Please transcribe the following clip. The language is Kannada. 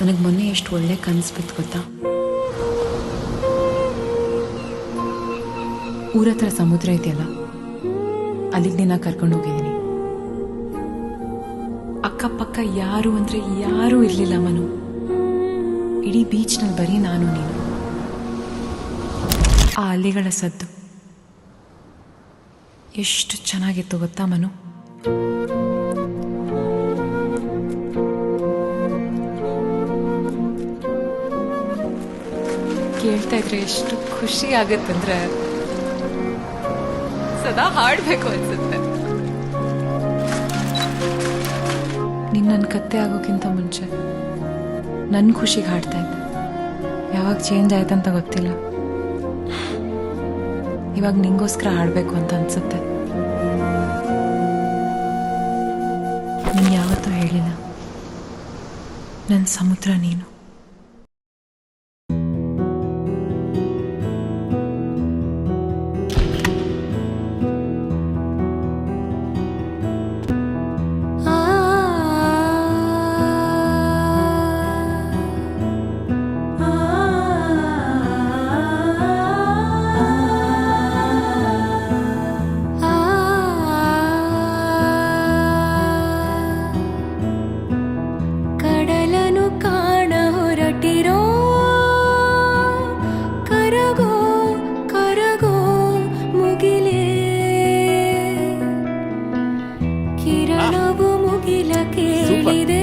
ನನಗೆ ಮೊನ್ನೆ ಎಷ್ಟು ಒಳ್ಳೆ ಕನಸು ಬಿತ್ತು ಗೊತ್ತಾ. ಊರ ಹತ್ರ ಸಮುದ್ರ ಇದೆಯಲ್ಲ, ಅಲ್ಲಿಗೆ ನಿನ್ನ ಕರ್ಕೊಂಡು ಹೋಗಿದ್ದೀನಿ. ಅಕ್ಕಪಕ್ಕ ಯಾರು ಅಂದ್ರೆ ಯಾರೂ ಇರಲಿಲ್ಲ ಮನು. ಇಡೀ ಬೀಚ್ನಲ್ಲಿ ಬರೀ ನಾನು ನೀನು. ಆ ಅಲೆಗಳ ಸದ್ದು ಎಷ್ಟು ಚೆನ್ನಾಗಿತ್ತು ಗೊತ್ತಾ ಮನು. ಕೇಳ್ತಾ ಇದ್ರೆ ಎಷ್ಟು ಖುಷಿ ಆಗತ್ತಂದ್ರೆ ಸದಾ ಹಾಡ್ಬೇಕು ಅನ್ಸುತ್ತೆ. ನೀನ್ ನನ್ನ ಕತ್ತೆ ಆಗೋಕ್ಕಿಂತ ಮುಂಚೆ ನನ್ನ ಖುಷಿಗೆ ಹಾಡ್ತಾ ಇದ್ದೆ. ಯಾವಾಗ ಚೇಂಜ್ ಆಯ್ತಂತ ಗೊತ್ತಿಲ್ಲ. ಇವಾಗ ನಿಂಗೋಸ್ಕರ ಹಾಡ್ಬೇಕು ಅಂತ ಅನ್ಸುತ್ತೆ. ನೀನ್ ಯಾವತ್ತೂ ಹೇಳಿಲ್ಲ, ನನ್ನ ಸಮುದ್ರ ನೀನು. ಕಿರಣವು ಮುಗಿಲ ಕೇಳಿದೆ.